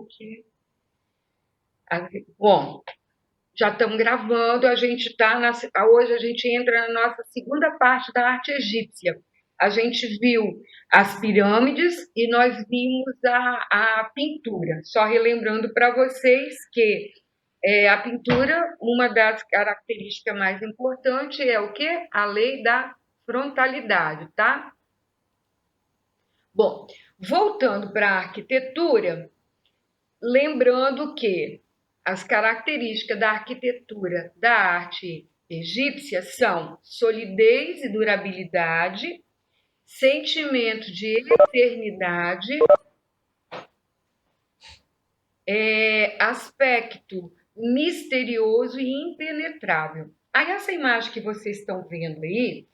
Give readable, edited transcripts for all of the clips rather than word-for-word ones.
porque... Bom, já estamos gravando, a gente está hoje a gente entra na nossa segunda parte da arte egípcia. A gente viu as pirâmides e nós vimos a pintura. Só relembrando para vocês que a pintura, uma das características mais importantes é o quê? A lei da frontalidade, tá? Bom, voltando para a arquitetura, lembrando que as características da arquitetura da arte egípcia são solidez e durabilidade, sentimento de eternidade, aspecto misterioso e impenetrável. Aí essa imagem que vocês estão vendo aí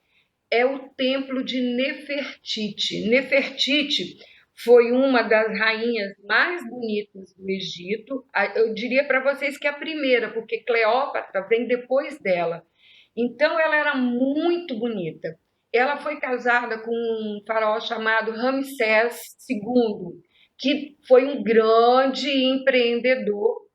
é o templo de Nefertiti. Nefertiti foi uma das rainhas mais bonitas do Egito. Eu diria para vocês que é a primeira, porque Cleópatra vem depois dela. Então ela era muito bonita. Ela foi casada com um faraó chamado Ramsés II, que foi um grande empreendedor,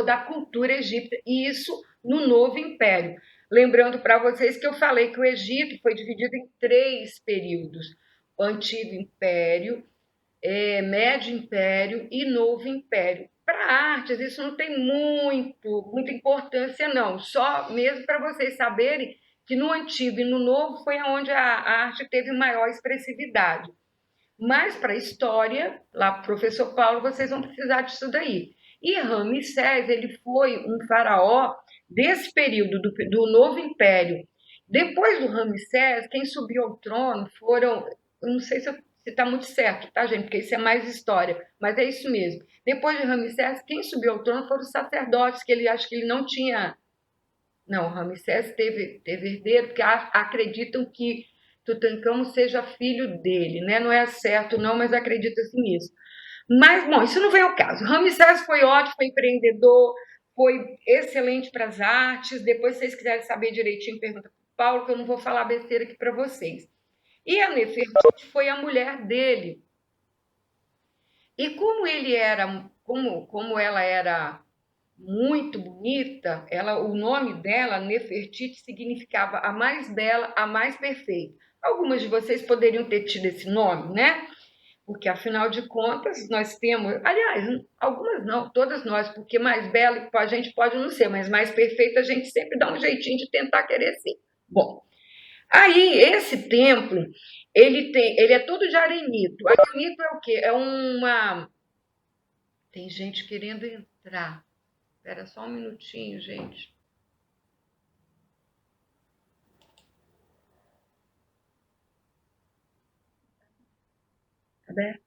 da cultura egípcia, e isso no Novo Império. Lembrando para vocês que eu falei que o Egito foi dividido em 3 períodos: o Antigo Império, Médio Império e Novo Império. Para artes, isso não tem muita importância, não. Só mesmo para vocês saberem que no Antigo e no Novo foi onde a arte teve maior expressividade. Mas para a história, lá para o professor Paulo, vocês vão precisar disso daí. E Ramsés, ele foi um faraó desse período do Novo Império. Depois do Ramsés, quem subiu ao trono foram, eu não sei se está muito certo, tá, gente? Porque isso é mais história, mas é isso mesmo. Depois de Ramsés, quem subiu ao trono foram os sacerdotes, que ele acho que ele não tinha. Não, Ramsés teve herdeiro, porque acreditam que Tutancâmon seja filho dele, né? Não é certo, não, mas acredita-se nisso. Mas, bom, isso não vem ao caso. Ramsés foi ótimo, foi empreendedor, foi excelente para as artes. Depois, se vocês quiserem saber direitinho, pergunta para o Paulo, que eu não vou falar besteira aqui para vocês. E a Nefertiti foi a mulher dele. E como ele era, como ela era muito bonita, o nome dela, Nefertiti, significava a mais bela, a mais perfeita. Algumas de vocês poderiam ter tido esse nome, né? Porque, afinal de contas, nós temos... Aliás, algumas não, todas nós, porque mais bela a gente pode não ser, mas mais perfeita a gente sempre dá um jeitinho de tentar querer ser. Bom, aí, esse templo, ele é todo de arenito. Arenito é o quê? É uma... Tem gente querendo entrar. Espera só um minutinho, gente. Tá aberto?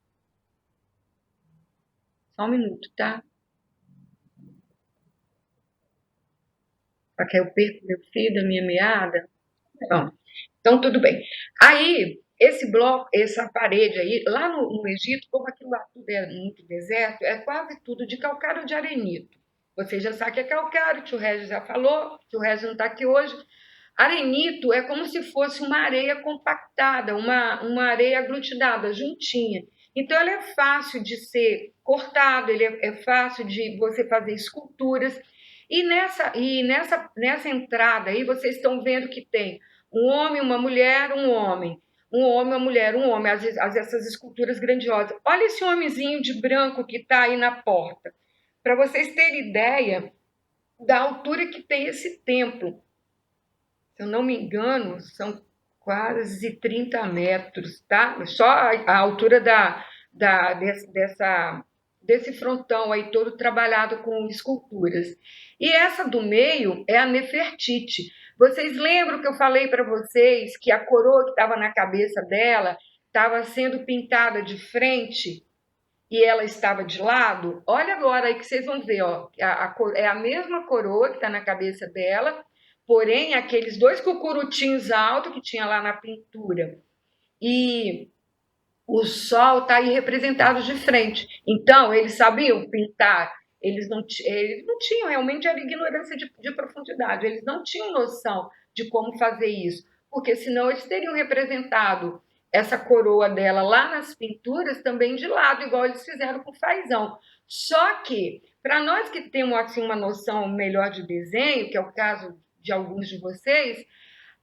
Só um minuto, tá? Só que eu perco meu fio da minha meada. Então, tudo bem. Aí, esse bloco, essa parede aí, lá no Egito, como aquilo lá tudo é muito deserto, é quase tudo de calcário de arenito. Você já sabe que é calcário, o tio Regis já falou, o tio Regis não está aqui hoje. Arenito é como se fosse uma areia compactada, uma areia aglutinada, juntinha. Então, ele é fácil de ser cortado, ele é fácil de você fazer esculturas. E nessa entrada aí, vocês estão vendo que tem um homem, uma mulher, um homem. Um homem, uma mulher, um homem. Essas esculturas grandiosas. Olha esse homenzinho de branco que está aí na porta. Para vocês terem ideia da altura que tem esse templo. Se eu não me engano, são quase 30 metros, tá? Só a altura desse frontão aí todo trabalhado com esculturas. E essa do meio é a Nefertiti. Vocês lembram que eu falei para vocês que a coroa que estava na cabeça dela estava sendo pintada de frente e ela estava de lado? Olha agora aí que vocês vão ver, ó, é a mesma coroa que está na cabeça dela, porém aqueles 2 cucurutinhos altos que tinha lá na pintura e o sol está aí representado de frente. Então, eles sabiam pintar, eles não tinham, realmente era ignorância de profundidade, eles não tinham noção de como fazer isso, porque senão eles teriam representado essa coroa dela lá nas pinturas também de lado, igual eles fizeram com o fazão. Só que, para nós que temos assim, uma noção melhor de desenho, que é o caso de alguns de vocês,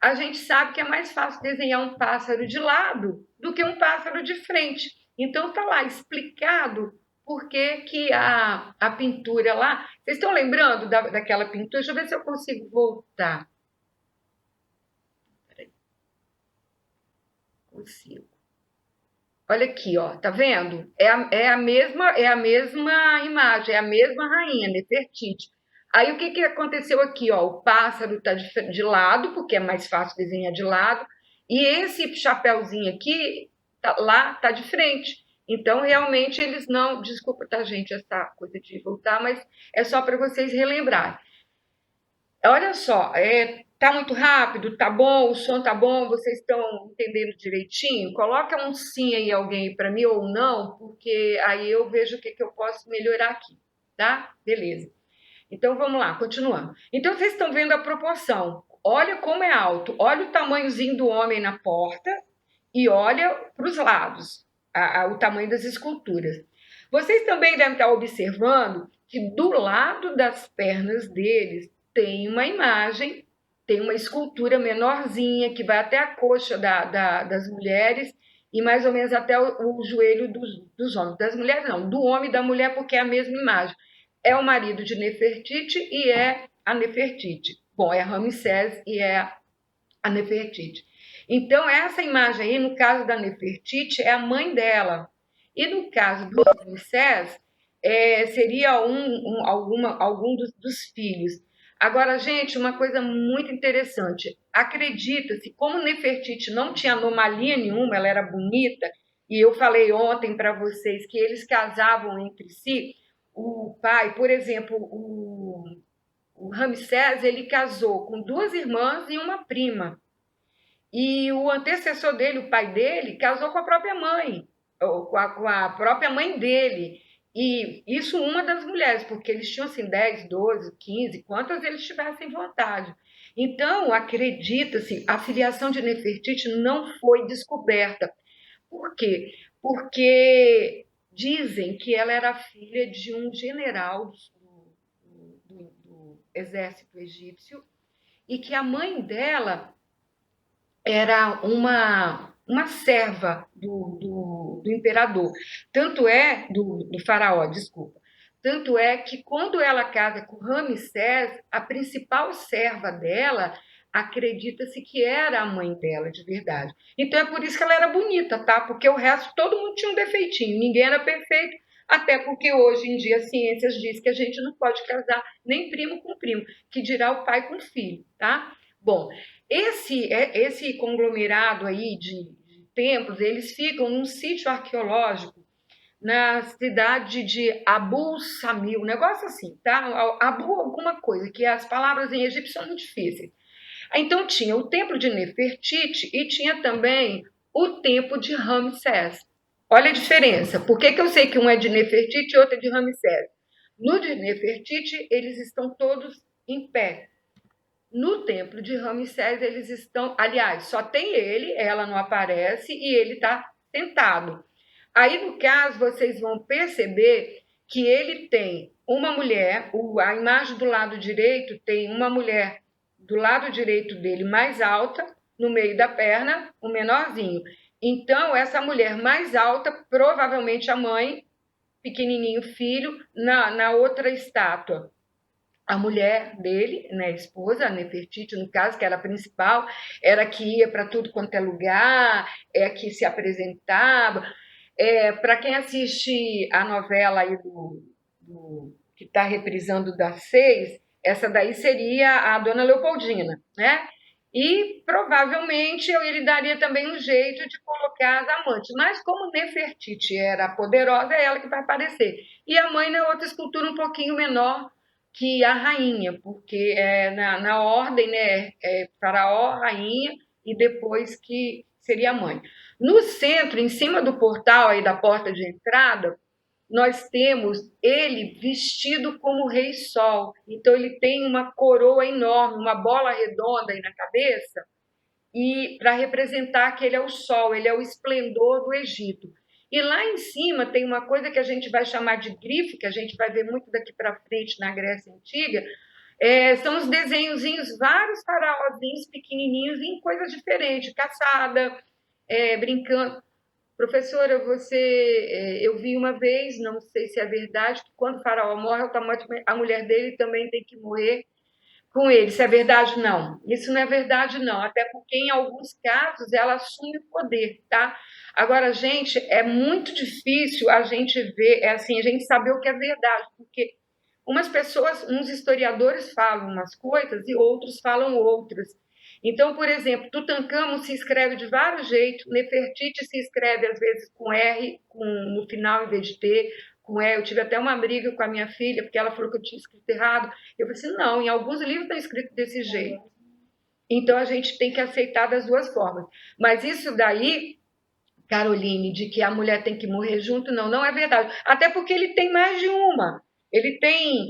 a gente sabe que é mais fácil desenhar um pássaro de lado do que um pássaro de frente. Então está lá explicado por que a pintura lá. Vocês estão lembrando daquela pintura? Deixa eu ver se eu consigo voltar. Peraí. Consigo. Olha aqui, ó, tá vendo? É a mesma imagem, é a mesma rainha, Nefertiti. Aí o que aconteceu aqui, ó? O pássaro está de lado, porque é mais fácil desenhar de lado, e esse chapéuzinho aqui lá tá de frente. Então, realmente, eles não. Desculpa, tá, gente, essa coisa de voltar, mas é só para vocês relembrarem. Olha só, tá muito rápido, tá bom, o som tá bom, vocês estão entendendo direitinho? Coloca um sim aí alguém para mim ou não, porque aí eu vejo o que eu posso melhorar aqui, tá? Beleza. Então vamos lá, continuando. Então vocês estão vendo a proporção. Olha como é alto, olha o tamanhozinho do homem na porta e olha para os lados, o tamanho das esculturas. Vocês também devem estar observando que do lado das pernas deles tem uma imagem, tem uma escultura menorzinha que vai até a coxa das mulheres e mais ou menos até o joelho dos homens. Das mulheres não, do homem e da mulher, porque é a mesma imagem. É o marido de Nefertiti e é a Nefertiti. Bom, é Ramsés e é a Nefertiti. Então, essa imagem aí, no caso da Nefertiti, é a mãe dela. E no caso do Ramsés, seria algum dos filhos. Agora, gente, uma coisa muito interessante. Acredita-se, como Nefertiti não tinha anomalia nenhuma, ela era bonita, e eu falei ontem para vocês que eles casavam entre si, o pai, por exemplo, o Ramsés, ele casou com duas irmãs e uma prima. E o antecessor dele, o pai dele, casou com a própria mãe, ou com a própria mãe dele. E isso uma das mulheres, porque eles tinham assim 10, 12, 15, quantas eles tivessem vontade. Então, acredita-se, a filiação de Nefertiti não foi descoberta. Por quê? Porque dizem que ela era filha de um general do exército egípcio e que a mãe dela era uma serva do imperador, tanto é do faraó, desculpa. Tanto é que quando ela casa com Ramsés, a principal serva dela acredita-se que era a mãe dela de verdade. Então é por isso que ela era bonita, tá? Porque o resto todo mundo tinha um defeitinho, ninguém era perfeito, até porque hoje em dia a ciência diz que a gente não pode casar nem primo com primo, que dirá o pai com filho, tá? Bom, esse conglomerado aí de templos, eles ficam num sítio arqueológico na cidade de Abu Samil, um negócio assim, tá? Abu alguma coisa, que as palavras em egípcio são muito difíceis. Então tinha o templo de Nefertiti e tinha também o templo de Ramsés. Olha a diferença. Por que eu sei que um é de Nefertiti e outro é de Ramsés? No de Nefertiti, eles estão todos em pé. No templo de Ramsés, eles estão. Aliás, só tem ele, ela não aparece e ele está sentado. Aí, no caso, vocês vão perceber que ele tem uma mulher, a imagem do lado direito tem uma mulher do lado direito dele mais alta, no meio da perna, o menorzinho. Então, essa mulher mais alta, provavelmente a mãe, pequenininho filho, na outra estátua a mulher dele, né, a esposa, a Nefertiti, no caso, que era a principal, era que ia para tudo quanto é lugar, que se apresentava. Para quem assiste a novela aí que está reprisando das 6, essa daí seria a Dona Leopoldina, né? E provavelmente ele daria também um jeito de colocar as amantes. Mas como Nefertiti era poderosa, é ela que vai aparecer. E a mãe na outra escultura um pouquinho menor, que a rainha, porque na ordem, né, faraó, rainha e depois que seria a mãe. No centro, em cima do portal aí da porta de entrada, nós temos ele vestido como rei sol. Então ele tem uma coroa enorme, uma bola redonda aí na cabeça e para representar que ele é o sol, ele é o esplendor do Egito. E lá em cima tem uma coisa que a gente vai chamar de grife, que a gente vai ver muito daqui para frente na Grécia Antiga, são os desenhozinhos, vários faraózinhos pequenininhos em coisas diferentes, caçada, brincando. Professora, eu vi uma vez, não sei se é verdade, que quando o faraó morre, automaticamente a mulher dele também tem que morrer com ele. Isso é verdade? Não. Isso não é verdade, não. Até porque, em alguns casos, ela assume o poder, tá? Agora, gente, é muito difícil a gente ver, assim, a gente saber o que é verdade, porque umas pessoas, uns historiadores falam umas coisas e outros falam outras. Então, por exemplo, Tutankhamon se escreve de vários jeitos, Nefertiti se escreve às vezes com R no final em vez de T, com E. Eu tive até uma briga com a minha filha, porque ela falou que eu tinha escrito errado. Eu falei assim, não, em alguns livros está escrito desse jeito. Então, a gente tem que aceitar das duas formas. Mas isso daí, Caroline, de que a mulher tem que morrer junto, não, não é verdade. Até porque ele tem mais de uma. Ele tem,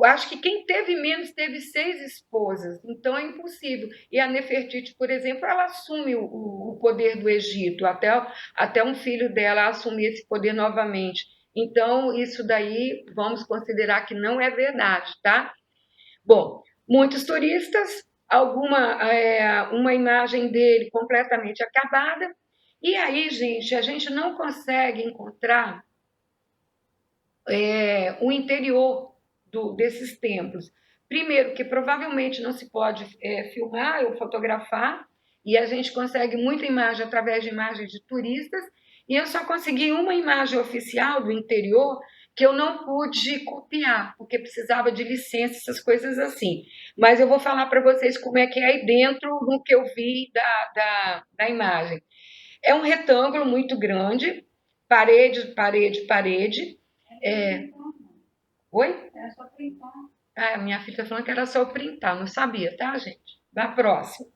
acho que quem teve menos teve 6 esposas, então é impossível. E a Nefertiti, por exemplo, ela assume o poder do Egito, até um filho dela assumir esse poder novamente. Então, isso daí vamos considerar que não é verdade, tá? Bom, muitos turistas, uma imagem dele completamente acabada, e aí, gente, a gente não consegue encontrar o interior desses templos. Primeiro, que provavelmente não se pode filmar ou fotografar, e a gente consegue muita imagem através de imagens de turistas, e eu só consegui uma imagem oficial do interior que eu não pude copiar, porque precisava de licença, essas coisas assim. Mas eu vou falar para vocês como é que é aí dentro do que eu vi da imagem. É um retângulo muito grande, parede, parede, parede. Oi? Era só printar. Minha filha está falando que era só printar, não sabia, tá, gente? Da próxima.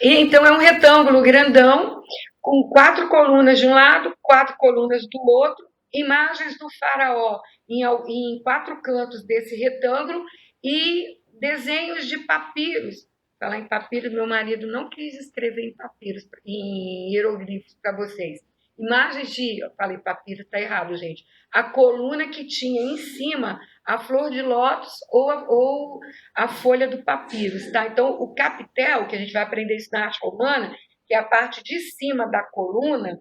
E, então é um retângulo grandão, com 4 colunas de um lado, 4 colunas do outro, imagens do faraó em 4 cantos desse retângulo e desenhos de papiros. Falar em papiro, meu marido não quis escrever em papiros, em hieroglifos para vocês. Imagens de, eu falei papiro, está errado, gente. A coluna que tinha em cima a flor de lótus ou a folha do papyrus, tá? Então, o capitel, que a gente vai aprender isso na arte romana, que é a parte de cima da coluna,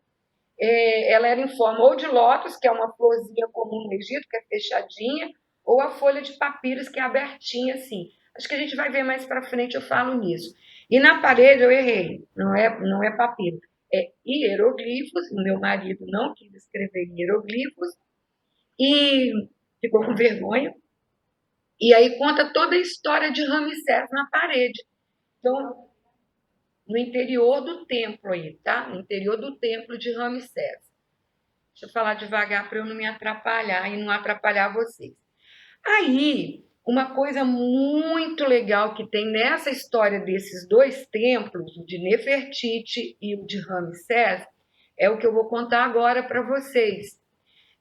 ela era em forma ou de lótus, que é uma florzinha comum no Egito, que é fechadinha, ou a folha de papyrus, que é abertinha assim. Acho que a gente vai ver mais para frente, eu falo nisso. E na parede eu errei, não é papiro, é hieroglifos, o meu marido não quis escrever hieroglifos, e ficou com vergonha. E aí conta toda a história de Ramsés na parede. Então, no interior do templo aí, tá? No interior do templo de Ramsés. Deixa eu falar devagar para eu não me atrapalhar e não atrapalhar vocês. Aí, uma coisa muito legal que tem nessa história desses 2 templos, o de Nefertiti e o de Ramsés, é o que eu vou contar agora para vocês.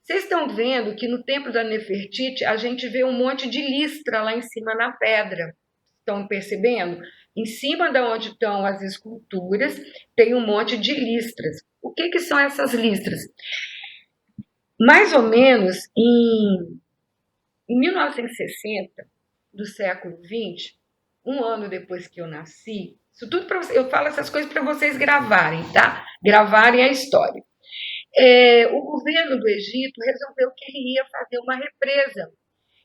Vocês estão vendo que no templo da Nefertiti a gente vê um monte de listra lá em cima na pedra. Estão percebendo? Em cima de onde estão as esculturas tem um monte de listras. O que são essas listras? Mais ou menos em 1960 do século XX, um ano depois que eu nasci, isso tudo eu falo essas coisas para vocês gravarem, tá? Gravarem a história. O governo do Egito resolveu que ele ia fazer uma represa.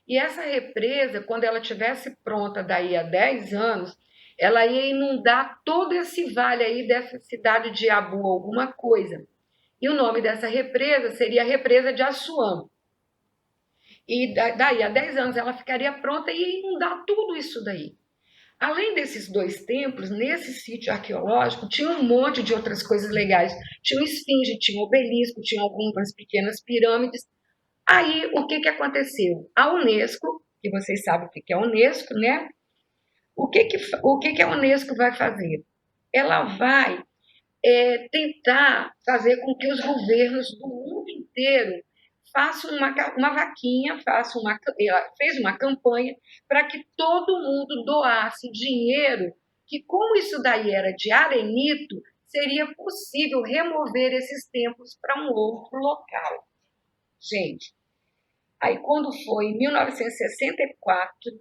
E essa represa, quando ela estivesse pronta daí a 10 anos, ela ia inundar todo esse vale aí dessa cidade de Abu alguma coisa. E o nome dessa represa seria a represa de Assuã. E daí a 10 anos ela ficaria pronta e ia inundar tudo isso daí. Além desses 2 templos, nesse sítio arqueológico, tinha um monte de outras coisas legais. Tinha um esfinge, tinha um obelisco, tinha algumas pequenas pirâmides. Aí, o que aconteceu? A Unesco, que vocês sabem o que é a Unesco, né? O que a Unesco vai fazer? Ela vai tentar fazer com que os governos do mundo inteiro façam uma vaquinha, ela fez uma campanha para que todo mundo doasse dinheiro que como isso daí era de arenito, seria possível remover esses templos para um outro local. Gente, aí quando foi em 1964,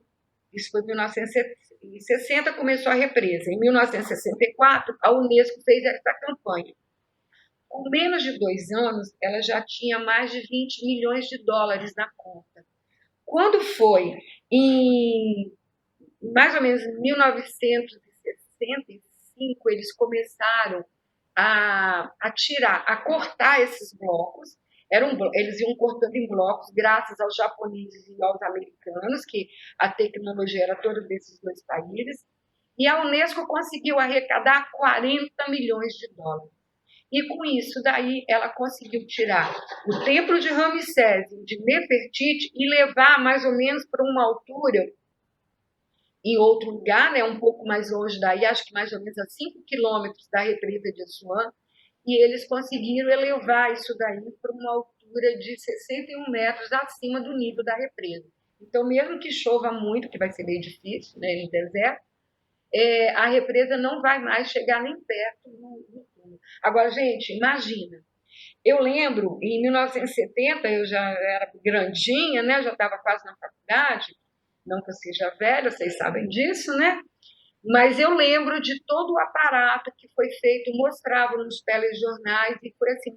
isso foi em 1960, começou a represa. Em 1964, a Unesco fez essa campanha. Com menos de 2 anos, ela já tinha mais de 20 milhões de dólares na conta. Quando foi em mais ou menos 1965, eles começaram a tirar, a cortar esses blocos. Eles iam cortando em blocos, graças aos japoneses e aos americanos, que a tecnologia era toda desses dois países. E a Unesco conseguiu arrecadar 40 milhões de dólares. E com isso daí ela conseguiu tirar o templo de Ramsés de Nefertiti e levar mais ou menos para uma altura em outro lugar, né, um pouco mais longe daí, acho que mais ou menos a 5 quilômetros da represa de Assuã, e eles conseguiram elevar isso daí para uma altura de 61 metros acima do nível da represa. Então, mesmo que chova muito, que vai ser meio difícil, né, no deserto, a represa não vai mais chegar nem perto do túnel. Agora, gente, imagina, eu lembro, em 1970, eu já era grandinha, né, já estava quase na faculdade, não que eu seja velha, vocês sabem disso, né? Mas eu lembro de todo o aparato que foi feito, mostrava nos telejornais, e foi assim,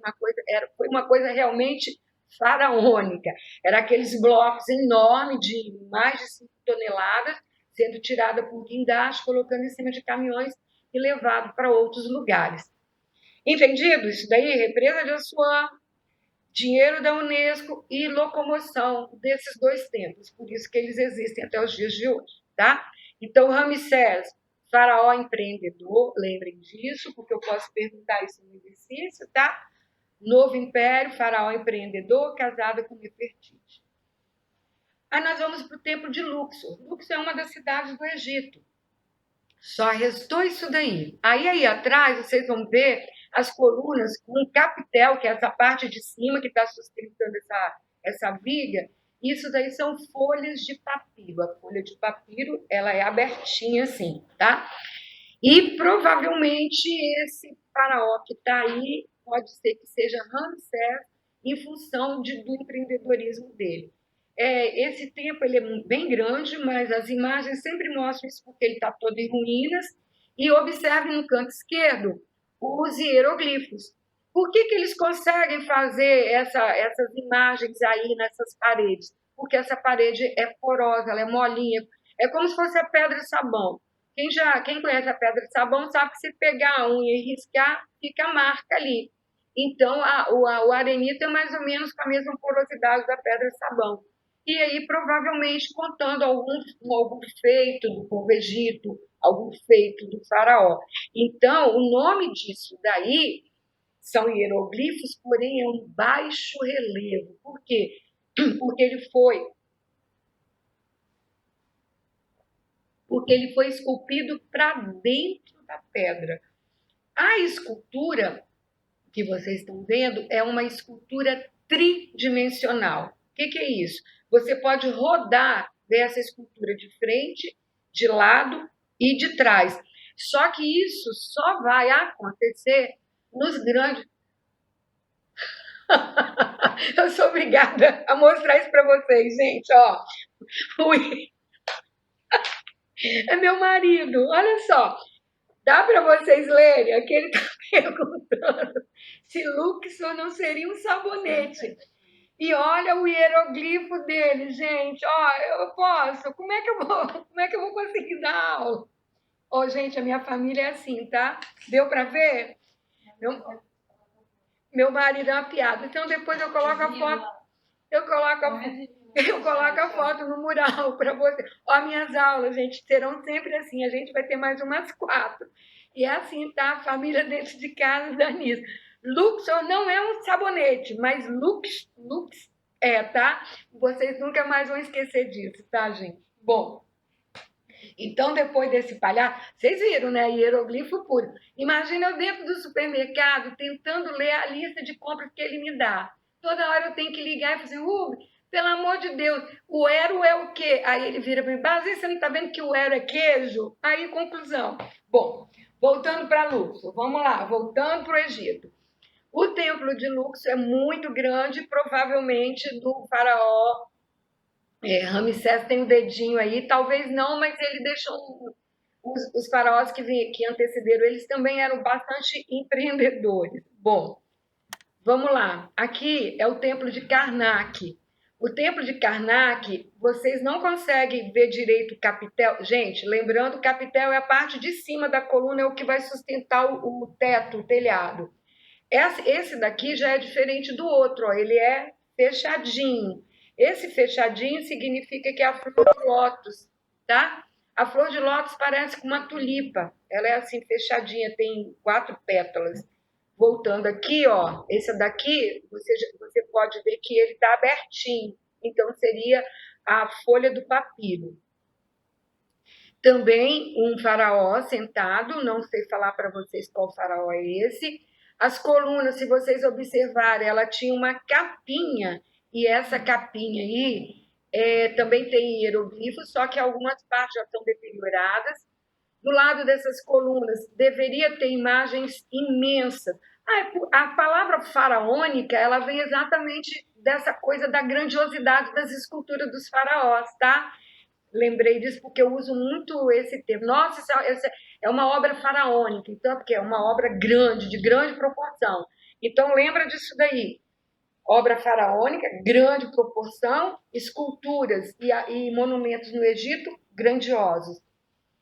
foi uma coisa realmente faraônica. Era aqueles blocos enormes de mais de 5 toneladas, sendo tirada por guindaste, colocando em cima de caminhões e levado para outros lugares. Entendido? Isso daí, represa de Assuã, dinheiro da Unesco e locomoção desses dois templos, por isso que eles existem até os dias de hoje, tá? Então, Ramsés, faraó empreendedor, lembrem disso, porque eu posso perguntar isso no exercício, tá? Novo Império, faraó empreendedor, casada com Nefertiti. Aí nós vamos para o templo de Luxor. Luxor é uma das cidades do Egito. Só restou isso daí. Aí atrás, vocês vão ver as colunas com um capitel, que é essa parte de cima que está sustentando essa viga. Isso daí são folhas de papiro. A folha de papiro, ela é abertinha assim, tá? E provavelmente esse faraó que está aí pode ser que seja Ramsés, em função do empreendedorismo dele. Esse templo ele é bem grande, mas as imagens sempre mostram isso porque ele está todo em ruínas. E observe no canto esquerdo os hieroglifos. Por que eles conseguem fazer essas imagens aí nessas paredes? Porque essa parede é porosa, ela é molinha, é como se fosse a pedra de sabão. Quem conhece a pedra de sabão sabe que se pegar a unha e riscar, fica a marca ali. Então, o arenito é mais ou menos com a mesma porosidade da pedra de sabão. E aí, provavelmente, contando algum feito do povo Egito, algum feito do faraó. Então, o nome disso daí são hieroglifos, porém é um baixo relevo. Por quê? Porque ele foi esculpido para dentro da pedra. A escultura que vocês estão vendo é uma escultura tridimensional. O que é isso? Você pode rodar dessa escultura de frente, de lado e de trás. Só que isso só vai acontecer nos grandes... Eu sou obrigada a mostrar isso para vocês, gente. Ó, é meu marido, olha só. Dá para vocês lerem? Aqui ele está perguntando se Luxor não seria um sabonete. E olha o hieroglifo dele, gente. Ó, eu posso. Como é que eu vou conseguir dar aula? Ó, gente, a minha família é assim, tá? Deu para ver? Meu marido é uma piada. Então depois eu coloco a foto. Eu coloco a foto no mural para você. Ó, minhas aulas, gente, serão sempre assim. A gente vai ter mais umas 4. E é assim, tá? A família dentro de casa da nisso. Luxor não é um sabonete, mas Lux tá? Vocês nunca mais vão esquecer disso, tá, gente? Bom, então depois desse palhaço, vocês viram, né? Hieroglifo puro. Imagina eu dentro do supermercado tentando ler a lista de compras que ele me dá. Toda hora eu tenho que ligar e fazer, Pelo amor de Deus, o Ero é o quê? Aí ele vira para mim, mas você não está vendo que o Ero é queijo? Aí, conclusão. Bom, voltando para Luxor, vamos lá, voltando para o Egito. O templo de Luxor é muito grande, provavelmente do faraó Ramsés tem o dedinho aí, talvez não, mas ele deixou os faraós que antecederam eles também eram bastante empreendedores. Bom, vamos lá. Aqui é o templo de Karnak. O templo de Karnak, vocês não conseguem ver direito o capitel. Gente, lembrando, o capitel é a parte de cima da coluna, é o que vai sustentar o teto, o telhado. Esse daqui já é diferente do outro, ó, ele é fechadinho. Esse fechadinho significa que é a flor de lótus, tá? A flor de lótus parece com uma tulipa. Ela é assim fechadinha, tem 4 pétalas. Voltando aqui, ó, esse daqui, você pode ver que ele está abertinho. Então, seria a folha do papiro. Também um faraó sentado, não sei falar para vocês qual faraó é esse. As colunas, se vocês observarem, ela tinha uma capinha, e essa capinha aí também tem hieroglifos, só que algumas partes já estão deterioradas. Do lado dessas colunas deveria ter imagens imensas. A palavra faraônica, ela vem exatamente dessa coisa da grandiosidade das esculturas dos faraós, tá? Lembrei disso porque eu uso muito esse termo. Nossa, essa é uma obra faraônica, então, porque é uma obra grande, de grande proporção. Então, lembra disso daí. Obra faraônica, grande proporção, esculturas e monumentos no Egito grandiosos.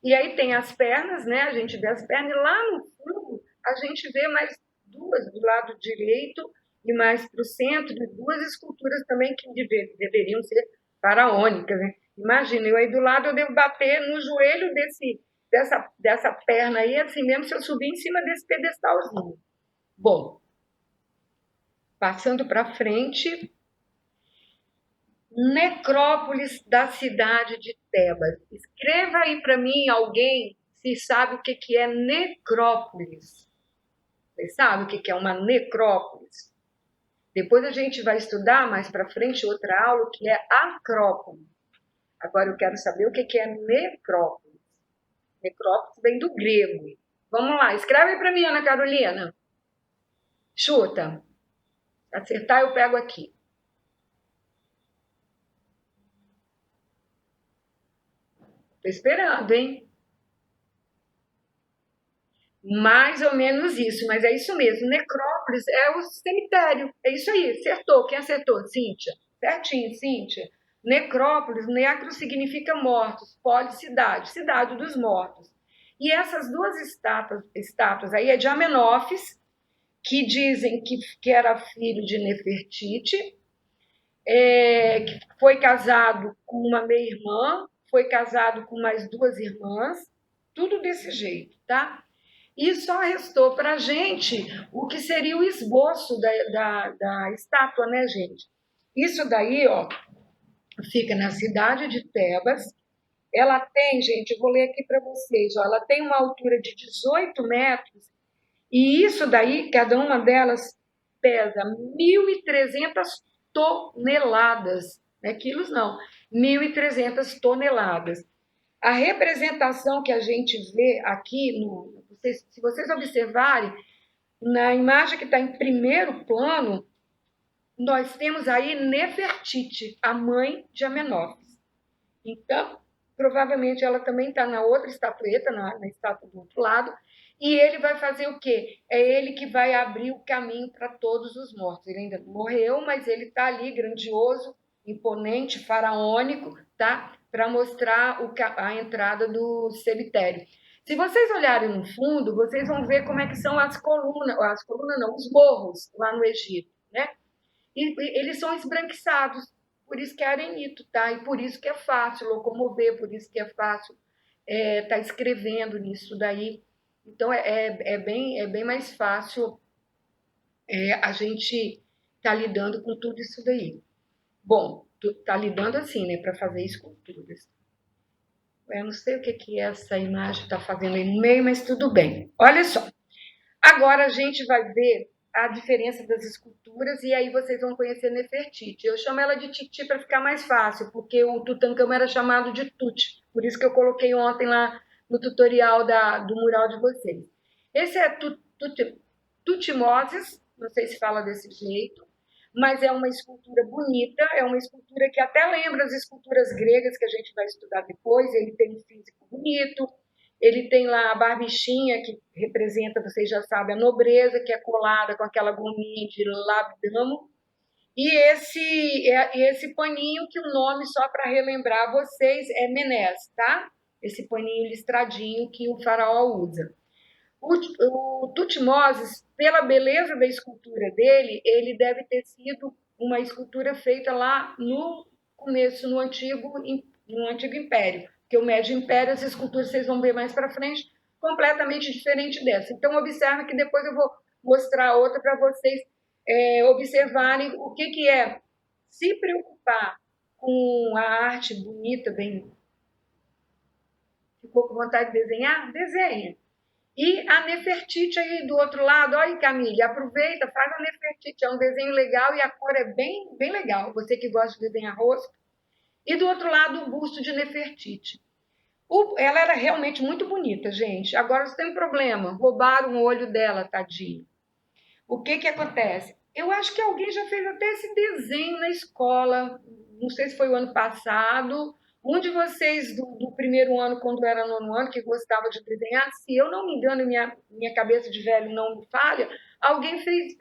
E aí tem as pernas, né? A gente vê as pernas, e lá no fundo a gente vê mais 2 do lado direito e mais para o centro, 2 esculturas também que deveriam ser faraônicas, né? Imagina, eu aí do lado eu devo bater no joelho dessa perna aí, assim mesmo, se eu subir em cima desse pedestalzinho. Bom, passando para frente, necrópolis da cidade de Tebas. Escreva aí para mim alguém se sabe o que é necrópolis. Vocês sabem o que é uma necrópolis? Depois a gente vai estudar mais para frente outra aula que é acrópole. Agora eu quero saber o que é necrópolis. Necrópolis vem do grego. Vamos lá, escreve para mim, Ana Carolina. Chuta. Acertar eu pego aqui. Tô esperando, hein? Mais ou menos isso, mas é isso mesmo. Necrópolis é o cemitério. É isso aí, acertou. Quem acertou? Cíntia. Certinho, Cíntia. Necrópolis, necro significa mortos, poli, cidade, cidade dos mortos. E essas 2 estátuas aí é de Amenófis, que dizem que era filho de Nefertiti, que foi casado com uma meia-irmã, foi casado com mais 2 irmãs, tudo desse jeito, tá? E só restou para a gente o que seria o esboço da estátua, né, gente? Isso daí, ó, fica na cidade de Tebas. Ela tem, gente, eu vou ler aqui para vocês, ó, ela tem uma altura de 18 metros, e isso daí, cada uma delas pesa 1.300 toneladas, não é quilos não, 1.300 toneladas. A representação que a gente vê aqui, se vocês observarem, na imagem que está em primeiro plano, nós temos aí Nefertiti, a mãe de Amenófis. Então, provavelmente ela também está na outra estatueta, na estátua do outro lado, e ele vai fazer o quê? É ele que vai abrir o caminho para todos os mortos. Ele ainda não morreu, mas ele está ali grandioso, imponente, faraônico, tá? Para mostrar a entrada do cemitério. Se vocês olharem no fundo, vocês vão ver como é que são as colunas não, os morros lá no Egito, né? E eles são esbranquiçados, por isso que é arenito, tá? E por isso que é fácil locomover, por isso que é fácil tá escrevendo nisso daí. Então é bem mais fácil a gente tá lidando com tudo isso daí. Bom, tá lidando assim, né, para fazer esculturas. Eu não sei o que essa imagem está fazendo aí no meio, mas tudo bem. Olha só. Agora a gente vai ver a diferença das esculturas e aí vocês vão conhecer Nefertiti. Eu chamo ela de Titi para ficar mais fácil, porque o Tutankhamon era chamado de Tut, por isso que eu coloquei ontem lá no tutorial do mural de vocês. Esse é Tutmoses, não sei se fala desse jeito, mas é uma escultura bonita, é uma escultura que até lembra as esculturas gregas que a gente vai estudar depois. Ele tem um físico bonito, ele tem lá a barbichinha, que representa, vocês já sabem, a nobreza, que é colada com aquela gominha de labdamo, e esse paninho, que o nome, só para relembrar vocês, é Menés, tá? Esse paninho listradinho que o faraó usa. O Tutmoses, pela beleza da escultura dele, ele deve ter sido uma escultura feita lá no começo, no Antigo Império, porque o Médio Império, as esculturas, vocês vão ver mais para frente, completamente diferente dessa. Então, observe que depois eu vou mostrar outra para vocês observarem o que é se preocupar com a arte bonita, bem... Ficou com vontade de desenhar? Desenha. E a Nefertiti aí do outro lado, olha, Camille, aproveita, faz a Nefertiti, é um desenho legal e a cor é bem, bem legal, você que gosta de desenhar rosto. E do outro lado, o busto de Nefertiti. Ela era realmente muito bonita, gente. Agora você tem um problema, roubaram o olho dela, tadinho. O que acontece? Eu acho que alguém já fez até esse desenho na escola, não sei se foi o ano passado. Um de vocês do primeiro ano, quando era nono ano, que gostava de desenhar, se eu não me engano, minha cabeça de velho não me falha, alguém fez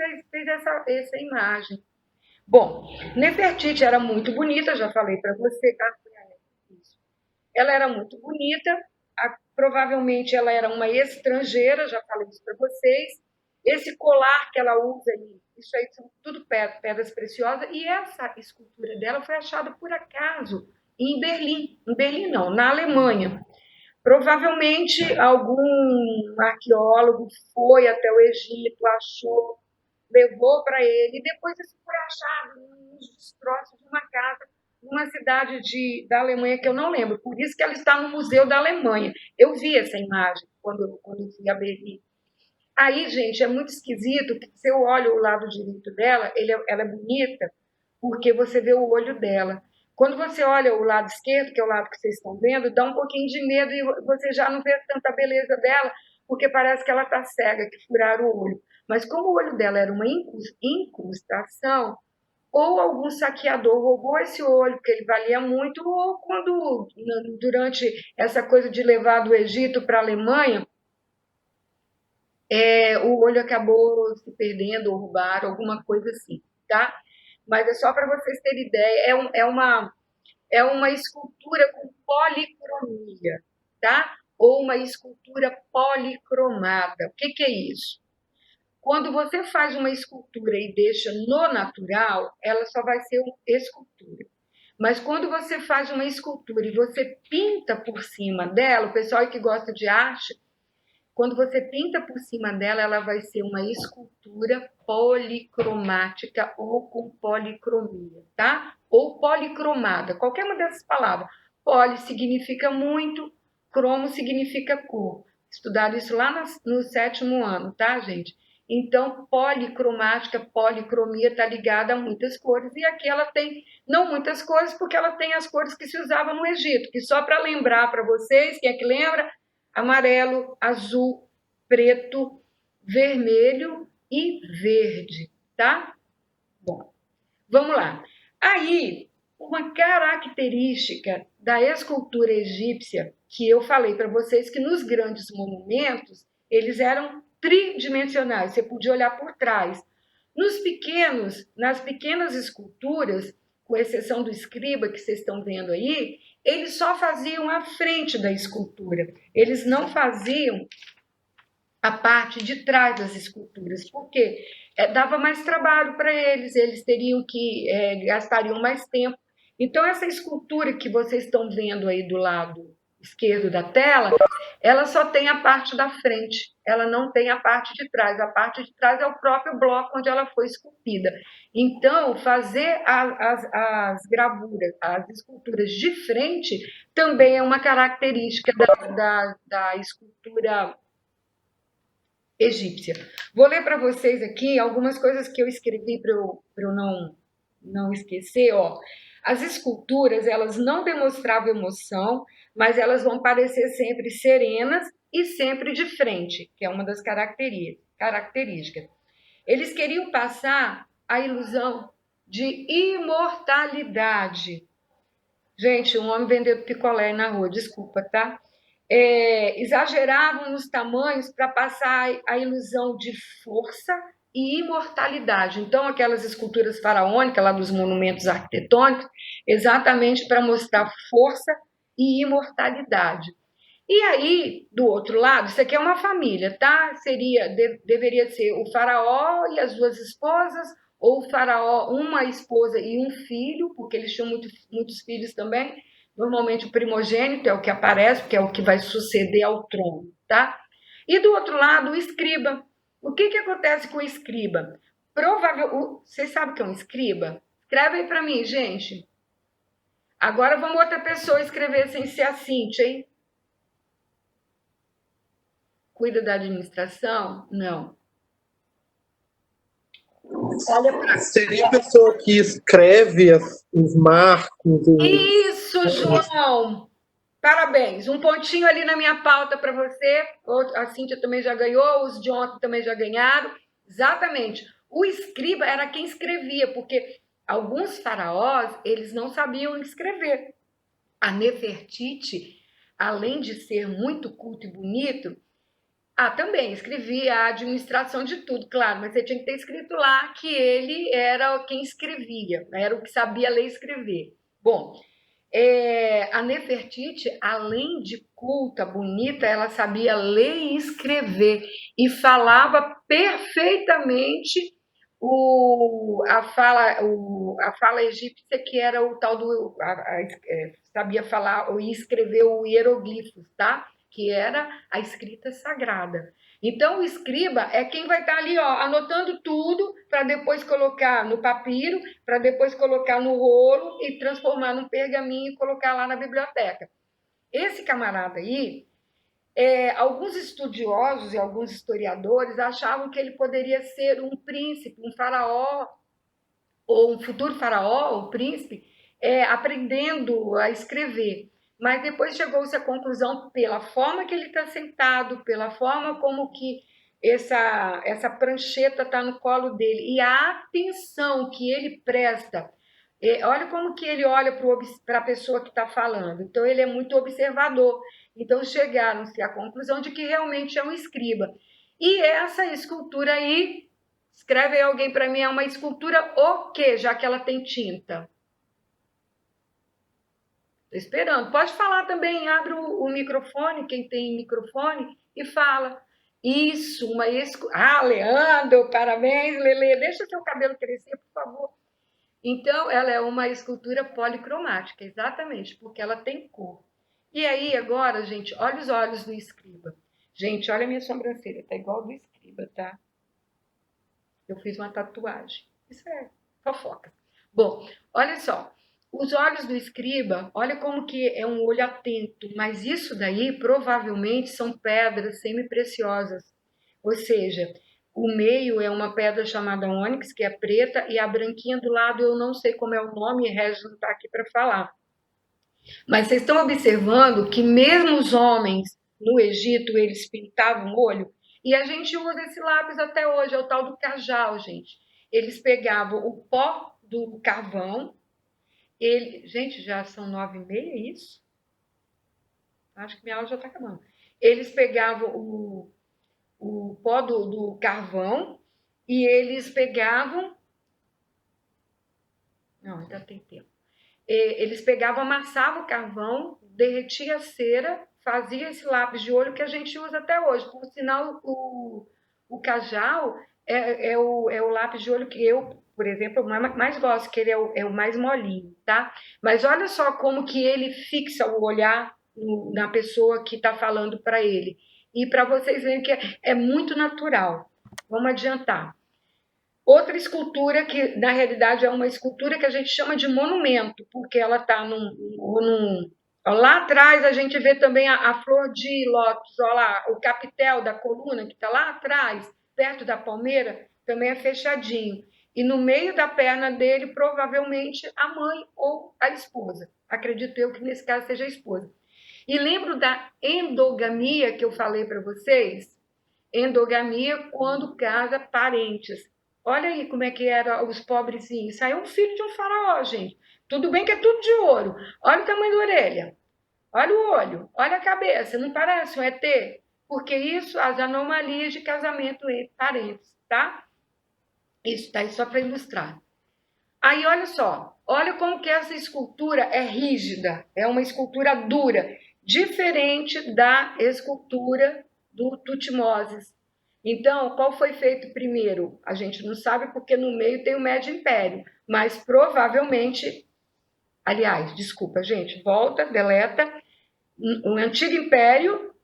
essa imagem. Bom, Nefertiti era muito bonita, já falei para você, tá? Ela era muito bonita, provavelmente ela era uma estrangeira, já falei isso para vocês. Esse colar que ela usa aí, isso aí são tudo pedras preciosas, e essa escultura dela foi achada por acaso em Berlim não, na Alemanha. Provavelmente algum arqueólogo foi até o Egito, achou, levou para ele, e depois isso foi achado nos destroços de uma casa numa cidade da Alemanha que eu não lembro, por isso que ela está no Museu da Alemanha. Eu vi essa imagem quando fui a Berlim. Aí, gente, é muito esquisito que se eu olho o lado direito dela, ela é bonita porque você vê o olho dela. Quando você olha o lado esquerdo, que é o lado que vocês estão vendo, dá um pouquinho de medo e você já não vê tanta beleza dela, porque parece que ela está cega, que furaram o olho. Mas como o olho dela era uma incrustação, ou algum saqueador roubou esse olho, porque ele valia muito, ou quando, durante essa coisa de levar do Egito para a Alemanha, o olho acabou se perdendo ou roubaram, alguma coisa assim, tá? Mas é só para vocês terem ideia, é uma escultura com policromia, tá? Ou uma escultura policromada. O que é isso? Quando você faz uma escultura e deixa no natural, ela só vai ser uma escultura. Mas quando você faz uma escultura e você pinta por cima dela, o pessoal que gosta de arte, quando você pinta por cima dela, ela vai ser uma escultura policromática ou com policromia, tá? Ou policromada, qualquer uma dessas palavras. Poli significa muito, cromo significa cor. Estudaram isso lá no 7º ano, tá, gente? Então, policromática, policromia está ligada a muitas cores, e aqui ela tem não muitas cores, porque ela tem as cores que se usavam no Egito, que só para lembrar para vocês, quem é que lembra? Amarelo, azul, preto, vermelho e verde, tá? Bom, vamos lá. Aí, uma característica da escultura egípcia, que eu falei para vocês que nos grandes monumentos, eles eram tridimensionais, você podia olhar por trás. Nas pequenas esculturas, com exceção do escriba que vocês estão vendo aí, eles só faziam a frente da escultura, eles não faziam a parte de trás das esculturas, porque dava mais trabalho para eles teriam que, gastariam mais tempo. Então, essa escultura que vocês estão vendo aí do lado esquerdo da tela, ela só tem a parte da frente, ela não tem a parte de trás. A parte de trás é o próprio bloco onde ela foi esculpida. Então, fazer as gravuras, as esculturas de frente, também é uma característica da escultura egípcia. Vou ler para vocês aqui algumas coisas que eu escrevi para eu não esquecer. Ó. As esculturas, elas não demonstravam emoção, mas elas vão parecer sempre serenas e sempre de frente, que é uma das características. Eles queriam passar a ilusão de imortalidade. Gente, um homem vendendo picolé na rua, desculpa, tá? Exageravam nos tamanhos para passar a ilusão de força e imortalidade. Então, aquelas esculturas faraônicas lá dos monumentos arquitetônicos, exatamente para mostrar força e imortalidade. E aí, do outro lado, isso aqui é uma família, tá? Deveria ser o faraó e as duas esposas, ou o faraó, uma esposa e um filho, porque eles tinham muitos filhos também. Normalmente o primogênito é o que aparece, porque é o que vai suceder ao trono, tá? E do outro lado, o escriba. O que acontece com o escriba? Vocês sabem o que é um escriba? Escreve aí para mim, gente. Agora vamos outra pessoa escrever sem ser a Cíntia, hein? Cuida da administração? Não. Olha pra... Seria a pessoa que escreve os marcos. Isso, João! Parabéns. Um pontinho ali na minha pauta para você. A Cíntia também já ganhou, os de ontem também já ganharam. Exatamente. O escriba era quem escrevia, porque alguns faraós, eles não sabiam escrever. A Nefertiti, além de ser muito culto e bonito, também escrevia a administração de tudo, claro, mas você tinha que ter escrito lá que ele era quem escrevia, era o que sabia ler e escrever. Bom, a Nefertiti, além de culta, bonita, ela sabia ler e escrever e falava perfeitamente a fala egípcia, que era o tal do. Sabia falar e escrever o hieroglifos, tá? Que era a escrita sagrada. Então, o escriba é quem vai estar ali, ó, anotando tudo para depois colocar no papiro, para depois colocar no rolo e transformar num pergaminho e colocar lá na biblioteca. Esse camarada aí, alguns estudiosos e alguns historiadores achavam que ele poderia ser um príncipe, um faraó, ou um futuro faraó, ou príncipe, aprendendo a escrever. Mas depois chegou-se à conclusão, pela forma que ele está sentado, pela forma como que essa prancheta está no colo dele, e a atenção que ele presta, olha como que ele olha para a pessoa que está falando. Então, ele é muito observador. Então, chegaram-se à conclusão de que realmente é um escriba. E essa escultura aí, escreve aí alguém para mim, é uma escultura o quê, já que ela tem tinta? Estou esperando. Pode falar também, abre o microfone, quem tem microfone, e fala. Isso, uma Leandro, parabéns, Lele. Deixa seu cabelo crescer, por favor. Então, ela é uma escultura policromática, exatamente, porque ela tem cor. E aí, agora, gente, olha os olhos do escriba. Gente, olha a minha sobrancelha, tá igual do escriba, tá? Eu fiz uma tatuagem. Isso é fofoca. Bom, olha só. Os olhos do escriba, olha como que é um olho atento, mas isso daí provavelmente são pedras semi-preciosas. Ou seja, o meio é uma pedra chamada ônix, que é preta, e a branquinha do lado eu não sei como é o nome, Regis não está aqui para falar. Mas vocês estão observando que mesmo os homens no Egito, eles pintavam o olho? E a gente usa esse lápis até hoje, é o tal do cajal, gente. Eles pegavam o pó do carvão, gente, já são 9h30, é isso? Acho que minha aula já está acabando. Eles pegavam o pó do carvão e eles pegavam... Não, ainda tem tempo. Eles pegavam, amassavam o carvão, derretia a cera, fazia esse lápis de olho que a gente usa até hoje. Por sinal, o cajal é o lápis de olho que eu, por exemplo, mais gosto, que ele é o mais molinho, tá? Mas olha só como que ele fixa o olhar na pessoa que está falando para ele. E para vocês verem que é muito natural. Vamos adiantar. Outra escultura que, na realidade, é uma escultura que a gente chama de monumento, porque ela está Lá atrás a gente vê também a flor de lótus, olha lá, o capitel da coluna que está lá atrás, perto da palmeira, também é fechadinho. E no meio da perna dele, provavelmente, a mãe ou a esposa. Acredito eu que nesse caso seja a esposa. E lembro da endogamia que eu falei para vocês? Endogamia quando casa parentes. Olha aí como é que eram os pobrezinhos. Saiu um filho de um faraó, gente. Tudo bem que é tudo de ouro. Olha o tamanho da orelha. Olha o olho. Olha a cabeça. Não parece um ET? Porque isso, as anomalias de casamento entre parentes, tá? Isso tá aí só para ilustrar. Aí, olha só. Olha como que essa escultura é rígida. É uma escultura dura. Diferente da escultura do Tutmoses. Então, qual foi feito primeiro? A gente não sabe porque no meio tem o Médio Império, mas provavelmente, aliás, desculpa, gente, volta, deleta, o Antigo Império,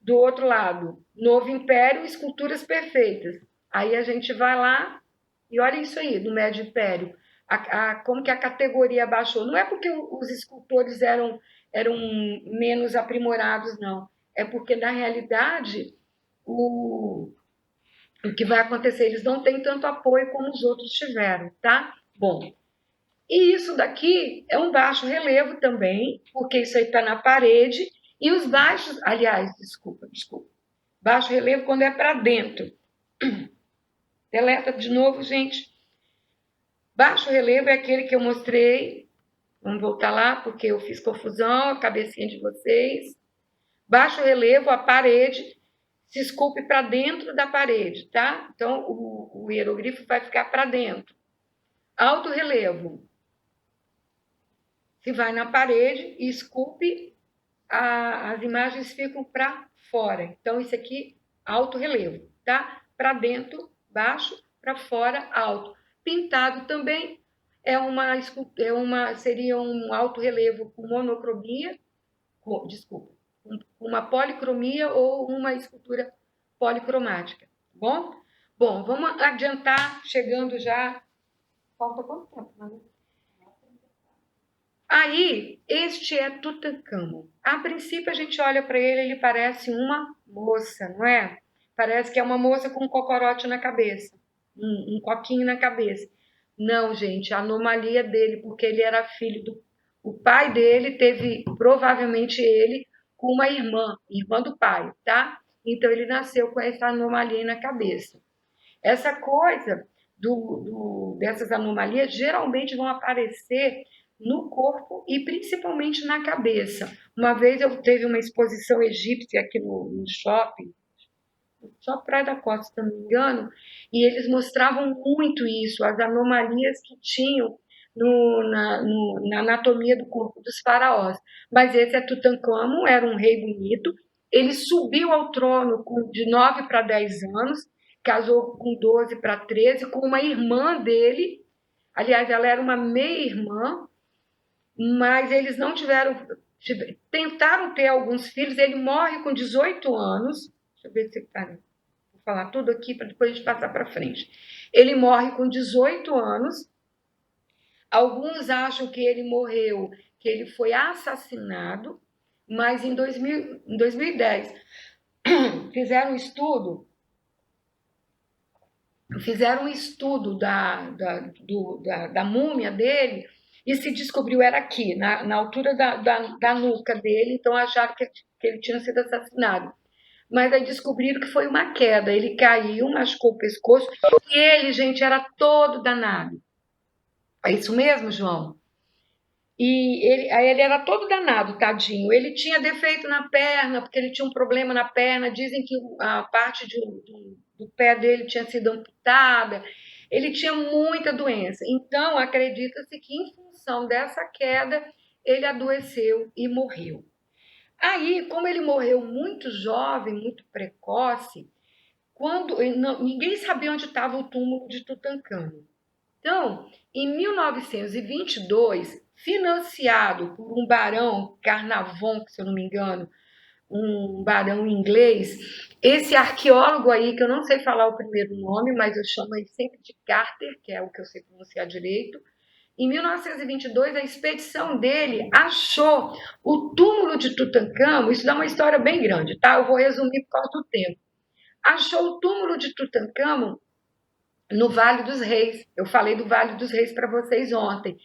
do outro lado, Novo Império, esculturas perfeitas. Aí a gente vai lá e olha isso aí, do Médio Império, como que a categoria baixou. Não é porque os escultores eram menos aprimorados, não. É porque, na realidade, o que vai acontecer, eles não têm tanto apoio como os outros tiveram, tá? Bom, e isso daqui é um baixo relevo também, porque isso aí está na parede, e os baixos, aliás, desculpa, baixo relevo quando é para dentro. Deleta de novo, gente. Baixo relevo é aquele que eu mostrei, vamos voltar lá, porque eu fiz confusão, a cabecinha de vocês. Baixo relevo, a parede, se esculpe para dentro da parede, tá? Então, o hierogrifo vai ficar para dentro. Alto relevo, se vai na parede e esculpe, as imagens ficam para fora. Então, isso aqui, alto relevo, tá? Para dentro, baixo, para fora, alto. Pintado também seria um alto relevo com monocromia, desculpa, uma policromia ou uma escultura policromática, bom? Bom, vamos adiantar, chegando já. Falta quanto tempo, Manu? Aí, este é Tutankhamon. A princípio, a gente olha para ele, ele parece uma moça, não é? Parece que é uma moça com um cocorote na cabeça, um coquinho na cabeça. Não, gente, a anomalia dele, porque ele era filho do. O pai dele teve, provavelmente ele, com uma irmã do pai, tá? Então ele nasceu com essa anomalia na cabeça. Essa coisa dessas anomalias geralmente vão aparecer no corpo e principalmente na cabeça. Uma vez eu teve uma exposição egípcia aqui no shopping, só Praia da Costa, se não me engano, e eles mostravam muito isso, as anomalias que tinham na anatomia do corpo dos faraós. Mas esse é Tutankhamon, era um rei bonito, ele subiu ao trono de 9 para 10 anos, casou com 12 para 13, com uma irmã dele, aliás, ela era uma meia-irmã, mas eles não tentaram ter alguns filhos, ele morre com 18 anos, deixa eu ver se está, vou falar tudo aqui para depois a gente passar para frente. Ele morre com 18 anos, alguns acham que ele morreu, que ele foi assassinado, mas em 2010 fizeram um estudo da múmia dele e se descobriu, era aqui, na altura da nuca dele, então acharam que ele tinha sido assassinado. Mas aí descobriram que foi uma queda, ele caiu, machucou o pescoço, e ele, gente, era todo danado. É isso mesmo, João? E ele era todo danado, tadinho. Ele tinha defeito na perna, porque ele tinha um problema na perna. Dizem que a parte do pé dele tinha sido amputada. Ele tinha muita doença. Então, acredita-se que, em função dessa queda, ele adoeceu e morreu. Aí, como ele morreu muito jovem, muito precoce, ninguém sabia onde estava o túmulo de Tutankhamon. Então, em 1922, financiado por um barão Carnarvon, se eu não me engano, um barão inglês, esse arqueólogo aí, que eu não sei falar o primeiro nome, mas eu chamo ele sempre de Carter, que é o que eu sei pronunciar direito, Em 1922, a expedição dele achou o túmulo de Tutancâmon. Isso dá uma história bem grande, tá? Eu vou resumir por causa do tempo. Achou o túmulo de Tutancâmon no Vale dos Reis. Eu falei do Vale dos Reis para vocês ontem.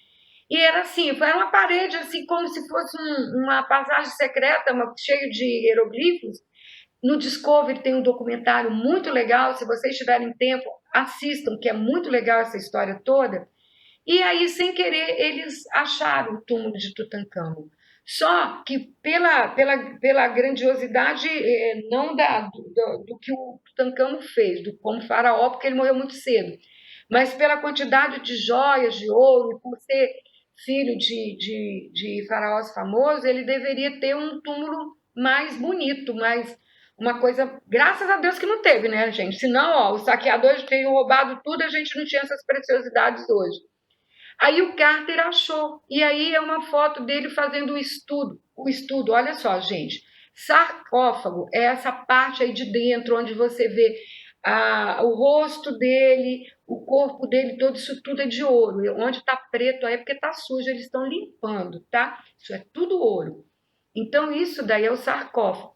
E era assim, foi uma parede assim como se fosse uma passagem secreta, cheio de hieroglifos. No Discovery tem um documentário muito legal, se vocês tiverem tempo, assistam, que é muito legal essa história toda. E aí, sem querer, eles acharam o túmulo de Tutancâmon. Só que pela grandiosidade, não do que o Tutancâmon fez, como faraó, porque ele morreu muito cedo, mas pela quantidade de joias, de ouro, e por ser filho de faraós famosos, ele deveria ter um túmulo mais bonito, mais uma coisa, graças a Deus que não teve, né, gente? Senão, ó, os saqueadores teriam roubado tudo, a gente não tinha essas preciosidades hoje. Aí o Carter achou, e aí é uma foto dele fazendo o estudo, olha só, gente, sarcófago é essa parte aí de dentro, onde você vê o rosto dele, o corpo dele, todo isso tudo é de ouro, onde está preto aí é porque está sujo, eles estão limpando, tá? Isso é tudo ouro. Então isso daí é o sarcófago.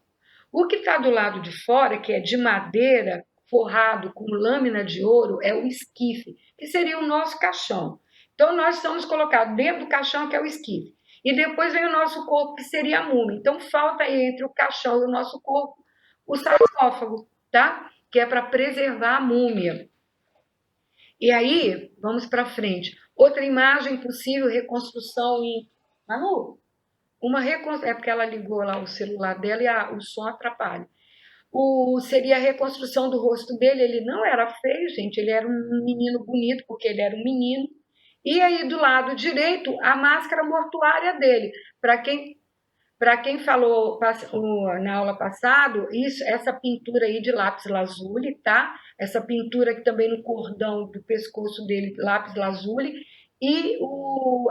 O que está do lado de fora, que é de madeira, forrado com lâmina de ouro, é o esquife, que seria o nosso caixão. Então, nós estamos colocados dentro do caixão, que é o esquife. E depois vem o nosso corpo, que seria a múmia. Então, falta entre o caixão e o nosso corpo o sarcófago, tá? Que é para preservar a múmia. E aí, vamos para frente. Outra imagem possível, reconstrução em... Manu, é porque ela ligou lá o celular dela e o som atrapalha. Seria a reconstrução do rosto dele. Ele não era feio, gente. Ele era um menino bonito, porque ele era um menino. E aí, do lado direito, a máscara mortuária dele. Para quem falou na aula passada, essa pintura aí de lápis lazuli, tá? Essa pintura que também no cordão do pescoço dele, lápis lazuli, e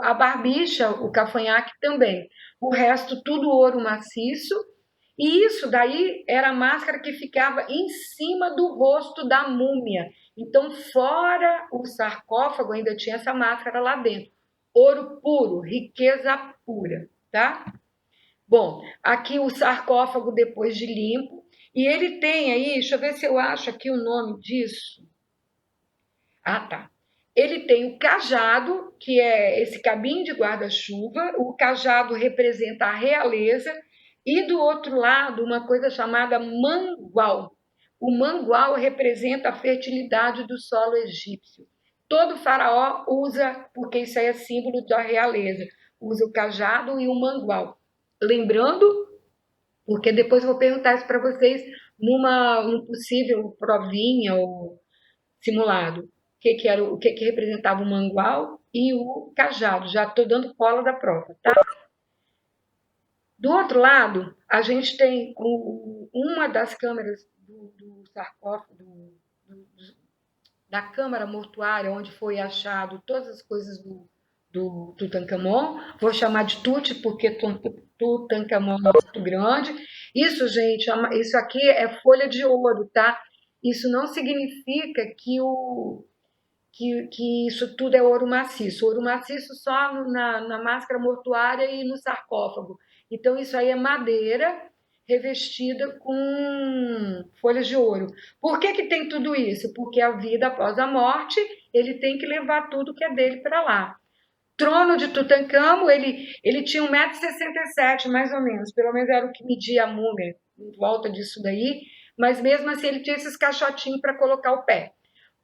a barbicha, o cavanhaque também. O resto, tudo ouro maciço. E isso daí era a máscara que ficava em cima do rosto da múmia. Então, fora o sarcófago, ainda tinha essa máscara lá dentro. Ouro puro, riqueza pura, tá? Bom, aqui o sarcófago depois de limpo. E ele tem aí, deixa eu ver se eu acho aqui o nome disso. Ah, tá. Ele tem o cajado, que é esse cabinho de guarda-chuva. O cajado representa a realeza. E do outro lado, uma coisa chamada mangual. O mangual representa a fertilidade do solo egípcio. Todo faraó usa, porque isso aí é símbolo da realeza, usa o cajado e o mangual. Lembrando, porque depois eu vou perguntar isso para vocês num possível provinha ou simulado, o que representava o mangual e o cajado. Já estou dando cola da prova, tá? Do outro lado, a gente tem uma das câmeras do sarcófago, da câmara mortuária, onde foi achado todas as coisas do Tutancâmon. Vou chamar de Tut, porque Tutancâmon é muito grande. Isso, gente, isso aqui é folha de ouro, tá? Isso não significa que isso tudo é ouro maciço. Ouro maciço só na máscara mortuária e no sarcófago. Então, isso aí é madeira revestida com folhas de ouro. Por que tem tudo isso? Porque a vida após a morte, ele tem que levar tudo que é dele para lá. Trono de Tutancâmon, ele tinha 1,67 m, mais ou menos. Pelo menos era o que media a múmia, em volta disso daí. Mas mesmo assim, ele tinha esses caixotinhos para colocar o pé.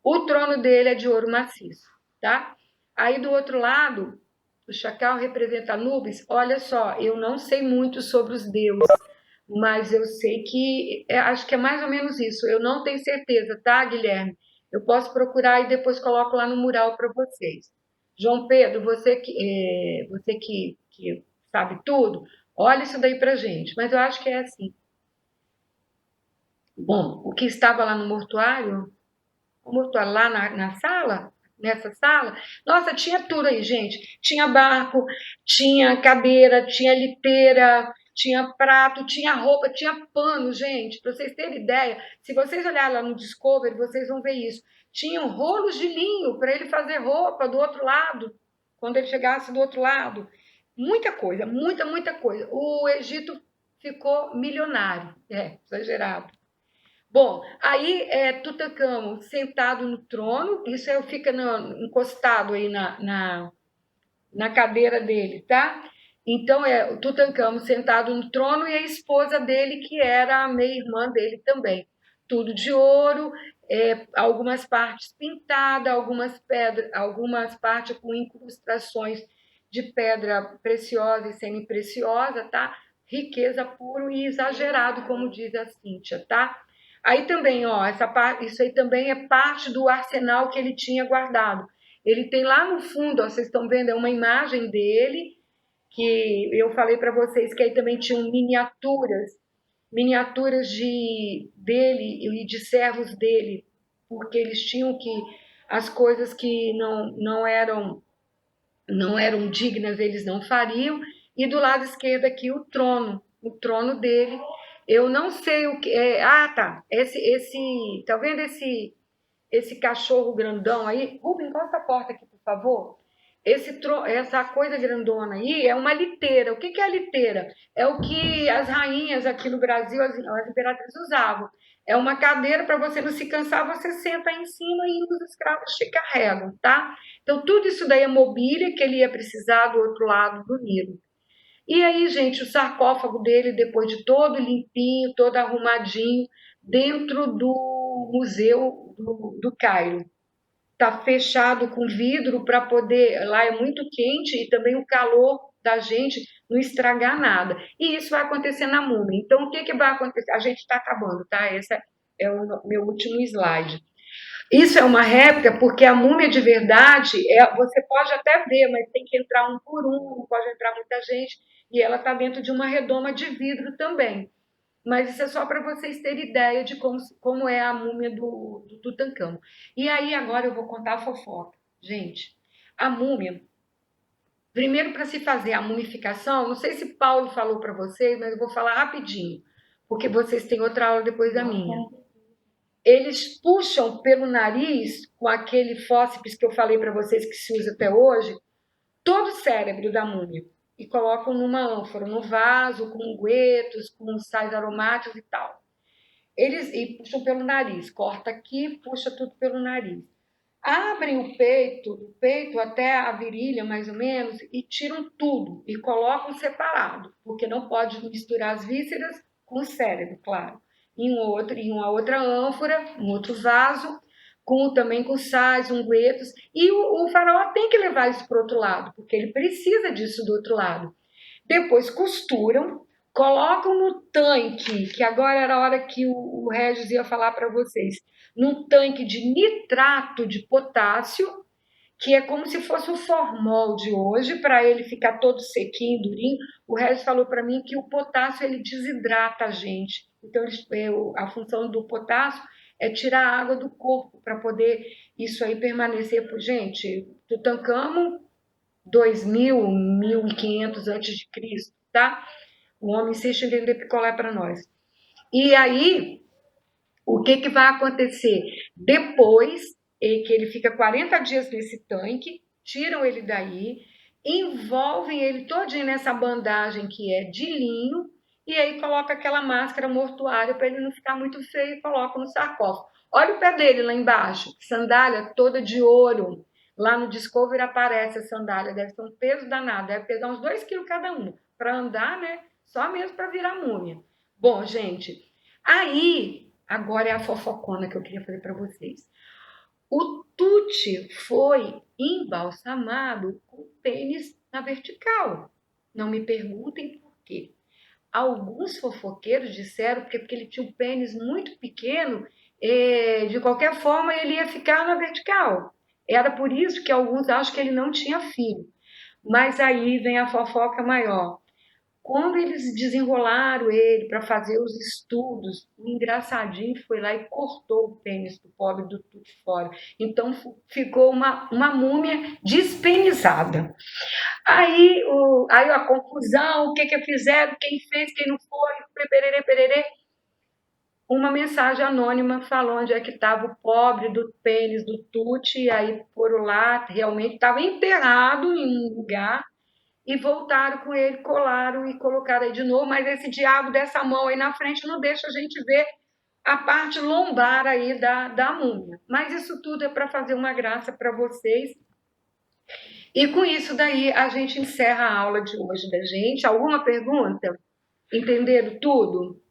O trono dele é de ouro maciço, tá? Aí do outro lado, o chacal representa Anubis. Olha só, eu não sei muito sobre os deuses, mas eu sei que acho que é mais ou menos isso. Eu não tenho certeza, tá, Guilherme? Eu posso procurar e depois coloco lá no mural para vocês. João Pedro, você que sabe tudo, olha isso daí para gente. Mas eu acho que é assim. Bom, o que estava lá no mortuário lá na sala, nessa sala, nossa, tinha tudo aí, gente. Tinha barco, tinha cadeira, tinha liteira, tinha prato, tinha roupa, tinha pano, gente. Para vocês terem ideia, se vocês olharem lá no Discovery, vocês vão ver isso. Tinham rolos de linho para ele fazer roupa do outro lado, quando ele chegasse do outro lado. Muita coisa, muita coisa. O Egito ficou milionário, exagerado. Bom, aí Tutancâmon sentado no trono, isso fica encostado aí na cadeira dele, tá? Então o Tutancâmon sentado no trono e a esposa dele, que era a meia-irmã dele também. Tudo de ouro, algumas partes pintadas, algumas partes com incrustações de pedra preciosa e semi-preciosa, tá? Riqueza puro e exagerado, como diz a Cíntia, tá? Aí também, ó, isso aí também é parte do arsenal que ele tinha guardado. Ele tem lá no fundo, ó, vocês estão vendo, é uma imagem dele, que eu falei para vocês que aí também tinham miniaturas dele e de servos dele, porque eles tinham que as coisas que não eram dignas, eles não fariam. E do lado esquerdo aqui o trono dele. Eu não sei o que é. Ah, tá. Tá vendo esse cachorro grandão aí? Rubem, encosta a porta aqui, por favor. Essa coisa grandona aí é uma liteira. O que é a liteira? É o que as rainhas aqui no Brasil, as imperatrizes usavam. É uma cadeira para você não se cansar, você senta aí em cima e os escravos te carregam, tá? Então, tudo isso daí é mobília que ele ia precisar do outro lado do Nilo. E aí, gente, o sarcófago dele, depois de todo limpinho, todo arrumadinho, dentro do Museu do Cairo. Está fechado com vidro para poder. Lá é muito quente e também o calor da gente não estragar nada. E isso vai acontecer na múmia. Então, o que vai acontecer? A gente está acabando, tá? Esse é o meu último slide. Isso é uma réplica porque a múmia de verdade, você pode até ver, mas tem que entrar um por um, não pode entrar muita gente, e ela está dentro de uma redoma de vidro também. Mas isso é só para vocês terem ideia de como é a múmia do Tutancâmon. E aí agora eu vou contar a fofoca. Gente, a múmia, primeiro para se fazer a mumificação, não sei se Paulo falou para vocês, mas eu vou falar rapidinho, porque vocês têm outra aula depois da minha. Eles puxam pelo nariz, com aquele fósseis que eu falei para vocês que se usa até hoje, todo o cérebro da múmia e colocam numa ânfora, no vaso, com ungüentos, com sais aromáticos e tal. E puxam pelo nariz, corta aqui, puxa tudo pelo nariz. Abrem o peito, do peito até a virilha, mais ou menos, e tiram tudo e colocam separado, porque não pode misturar as vísceras com o cérebro, claro. Em uma outra ânfora, um outro vaso, também com sais, ungüentos, e o faraó tem que levar isso para o outro lado, porque ele precisa disso do outro lado. Depois costuram, colocam no tanque, que agora era a hora que o Regis ia falar para vocês, num tanque de nitrato de potássio, que é como se fosse o formol de hoje, para ele ficar todo sequinho, durinho. O Regis falou para mim que o potássio ele desidrata a gente. Então, a função do potássio é tirar a água do corpo para poder isso aí permanecer. Gente, Tutancâmon, 2000, 1500 antes de Cristo, tá? O homem insiste em vender picolé para nós. E aí, o que vai acontecer? Depois que ele fica 40 dias nesse tanque, tiram ele daí, envolvem ele todinho nessa bandagem que é de linho, e aí coloca aquela máscara mortuária para ele não ficar muito feio e coloca no sarcófago. Olha o pé dele lá embaixo, sandália toda de ouro. Lá no Discovery aparece a sandália, deve ser um peso danado, deve pesar uns 2 quilos cada uma, para andar, né? Só mesmo para virar múmia. Bom, gente, aí, agora é a fofocona que eu queria fazer para vocês. O Tuti foi embalsamado com o pênis na vertical. Não me perguntem por quê. Alguns fofoqueiros disseram que porque ele tinha um pênis muito pequeno, de qualquer forma ele ia ficar na vertical. Era por isso que alguns acham que ele não tinha filho. Mas aí vem a fofoca maior. Quando eles desenrolaram ele para fazer os estudos, o engraçadinho foi lá e cortou o pênis do pobre do Tuti fora. Então ficou uma múmia despenizada. Aí a confusão, o que fizeram, quem fez, quem não foi, pererê, pererê. uma mensagem anônima falando onde é que estava o pobre do pênis do Tuti, e aí foram lá, realmente estava enterrado em um lugar, e voltaram com ele, colaram e colocaram aí de novo, mas esse diabo dessa mão aí na frente não deixa a gente ver a parte lombar aí da múmia. Mas isso tudo é para fazer uma graça para vocês. E com isso daí a gente encerra a aula de hoje da gente. Alguma pergunta? Entenderam tudo?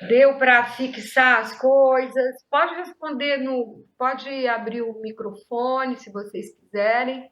Deu para fixar as coisas? Pode responder pode abrir o microfone se vocês quiserem.